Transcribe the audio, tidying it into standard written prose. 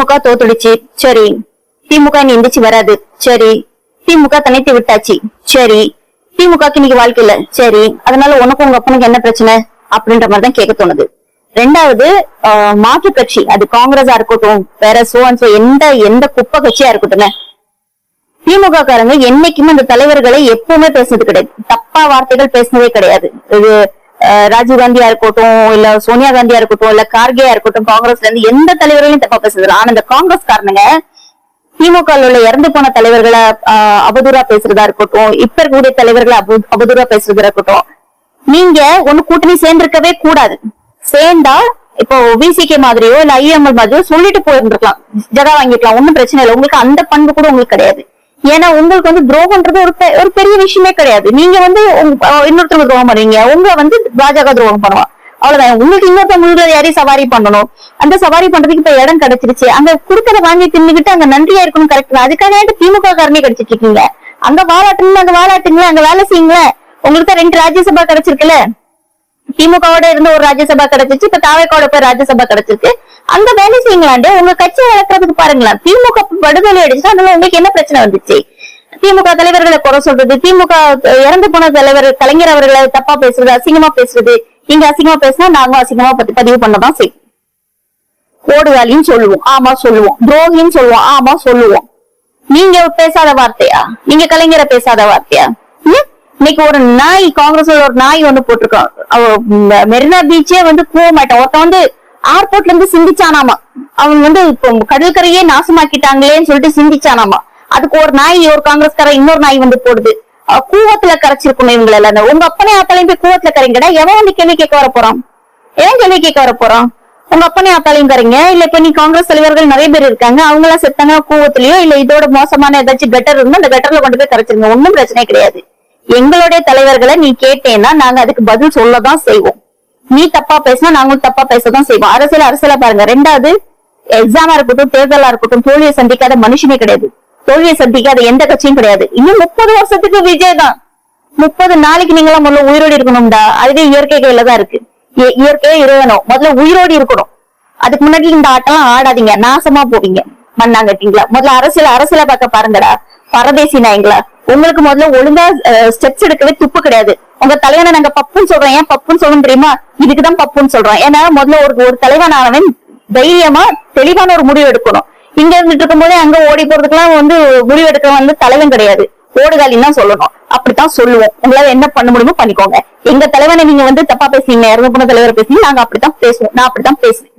திமுக தோத்துடுச்சு, சரி. திமுக இனி எந்திரிச்சு வராது, சரி. திமுக தனித்து விட்டாச்சு, சரி. திமுகக்கு இன்னைக்கு வாழ்க்கை இல்ல, சரி. அதனால உனக்கும் உங்க அப்பனுக்கு என்ன பிரச்சனை அப்படின்ற மாதிரிதான் கேட்க தோணுது. ரெண்டாவது, மாற்று கட்சி, அது காங்கிரஸா இருக்கட்டும், வேற சோன்சோ எந்த குப்பை கட்சியா இருக்கட்டும், திமுக காரங்க என்னைக்குமே அந்த தலைவர்களை எப்பவுமே பேசுனது கிடையாது. தப்பா வார்த்தைகள் பேசினதே கிடையாது. இது ராஜீவ் காந்தியா இருக்கட்டும், இல்ல சோனியா காந்தியா இருக்கட்டும், இல்ல கார்கேயா இருக்கட்டும், காங்கிரஸ்ல இருந்து எந்த தலைவர்களையும் தப்பா பேசுறது. ஆனா இந்த காங்கிரஸ் காரணங்க திமுக உள்ள இறந்து போன தலைவர்களை அவதூறா பேசுறதா இருக்கட்டும், இப்ப இருக்கக்கூடிய தலைவர்களை அவதூறா பேசுறதா இருக்கட்டும், நீங்க ஒண்ணு கூட்டணி சேர்ந்திருக்கவே கூடாது. சேர்ந்தா இப்போ விசிகே மாதிரியோ இல்ல ஐஎம்எல் மாதிரியோ சொல்லிட்டு போயிருந்துருக்கலாம், ஜகா வாங்கிக்கலாம், ஒன்னும் பிரச்சனை இல்லை. உங்களுக்கு அந்த பண்பு கூட உங்களுக்கு கிடையாது. ஏன்னா உங்களுக்கு வந்து துரோகம்ன்றது ஒரு பெரிய விஷயமே கிடையாது. நீங்க வந்து இன்னொருத்தருக்கு துரோகம் பண்ணுவீங்க, உங்க பாஜக துரோகம் பண்ணுவா, அவ்வளவுதான். உங்களுக்கு இன்னொருத்தவங்க யாரையும் சவாரி பண்ணணும், அந்த சவாரி பண்றதுக்கு இப்ப இடம் கிடைச்சிருச்சு, அங்க குடுக்கறத வாங்கி தின்னுகிட்டு அங்க நன்றியா இருக்கணும், கரெக்ட். அதுக்காக திமுக காரனே கிடைச்சிட்டு இருக்கீங்க. அங்க வாலாட்டுங்களா, அங்க வேலை செய்யுங்களேன். உங்களுக்கு தான் 2 ராஜ்யசபா கிடைச்சிருக்குல்ல, திமுகவோட இருந்து ஒரு ராஜ்யசபா கிடைச்சிச்சு, இப்ப தாவேக்காவோட போய் ராஜ்யசபா கிடைச்சிருக்கு. அங்க வேலை செய்யுங்களாண்டு உங்க கட்சியை வளர்க்கறதுக்கு பாருங்களா. திமுக படுகொலை அடிச்சு அதனால உங்களுக்கு என்ன பிரச்சனை வந்துச்சு? திமுக தலைவர்களை குறை சொல்றது, திமுக இறந்து போன தலைவர் கலைஞர் அவர்களை தப்பா பேசுறது, அசிங்கமா பேசுறது. நீங்க அசிங்கமா பேசினா நாங்க அசிங்கமா பதிவு பண்ணதான் செய்யும். கோடுகாலின்னு சொல்லுவோம், ஆமா சொல்லுவோம். துரோகின்னு சொல்லுவோம், ஆமா சொல்லுவோம். நீங்க பேசாத வார்த்தையா? நீங்க கலைஞரை பேசாத வார்த்தையா? இன்னைக்கு ஒரு நாய், காங்கிரஸ்ல ஒரு நாய் போட்டிருக்கான், மெரினா பீச்சே கூவ மாட்டான். ஒருத்தன் ஏர்போர்ட்ல இருந்து சிந்திச்சானாமா, அவன் இப்போ கடற்கரையே நாசமாக்கிட்டாங்களேன்னு சொல்லிட்டு சிந்திச்சானாமா. அதுக்கு ஒரு நாய், ஒரு காங்கிரஸ்கார இன்னொரு நாய் போடுது, கூவத்துல கரைச்சிருக்கணும் இவங்களை எல்லாம். உங்க அப்பனே ஆத்தாலையும் போய் கூவத்துல கரைங்கடா. எவன் கேள்வி கேட்க வர போறான்? ஏன் கேள்வி கேட்க வர போறான்? உங்க அப்பனே ஆத்தாலையும் கரைங்க. இல்ல இப்ப நீ காங்கிரஸ் தலைவர்கள் நிறைய பேர் இருக்காங்க, அவங்க எல்லாம் செத்தாங்க கூவத்திலயோ இல்ல இதோட மோசமான ஏதாச்சும் கட்டர் இருந்தா அந்த கட்டர்ல கொண்டு போய் கரைச்சிருங்க, ஒன்னும் பிரச்சனை கிடையாது. எங்களுடைய தலைவர்களை நீ கேட்டேன்னா நாங்க அதுக்கு பதில் சொல்லதான் செய்வோம். நீ தப்பா பேசினா நாங்களும் தப்பா பேசதான் செய்வோம். அரசியல பாருங்க. ரெண்டாவது, எக்ஸாமா இருக்கட்டும், தேர்தலா இருக்கட்டும், தோல்வியை சந்திக்காத மனுஷனே கிடையாது, தோல்வியை சந்திக்காத எந்த கட்சியும் கிடையாது. இன்னும் 30 வருஷத்துக்கு விஜய் தான். 30 நாளைக்கு நீங்க எல்லாம் முதல்ல உயிரோடு இருக்கணும்டா. அதுவே இயற்கை கையில தான் இருக்கு. இயற்கையே இருக்கணும், முதல்ல உயிரோடு இருக்கணும். அதுக்கு முன்னாடி இந்த ஆட்டெல்லாம் ஆடாதீங்க, நாசமா போவீங்க, மண்ணாங்கட்டீங்களா. முதல்ல அரசியல பார்க்க பாருங்கடா, பரதேசி நாய்ங்களா. உங்களுக்கு முதல்ல ஒழுங்கா ஸ்டெப்ஸ் எடுக்கவே துப்பு கிடையாது. உங்க தலைவனை நாங்க பப்புன்னு சொல்றோம். ஏன் பப்புன்னு சொல்லணும் தெரியுமா? இதுக்குதான் பப்புன்னு சொல்றோம். ஏன்னா முதல்ல ஒரு தலைவனானவன் தைரியமா தெளிவான ஒரு முடிவு எடுக்கணும். இங்க இருந்துட்டு இருக்கும் போதே அங்க ஓடி போறதுக்கெல்லாம் முடிவு எடுக்க தலைவன் கிடையாது, ஓடுகாலின்னு தான் சொல்லணும். அப்படித்தான் சொல்லுவோம். உங்களால என்ன பண்ண முடியுமோ பண்ணிக்கோங்க. எங்க தலைவனை நீங்க தப்பா பேசுறீங்க, இறந்து போன தலைவரை பேசுறீங்க, நாங்க அப்படித்தான் பேசுவோம். நான் அப்படித்தான் பேசுவேன்.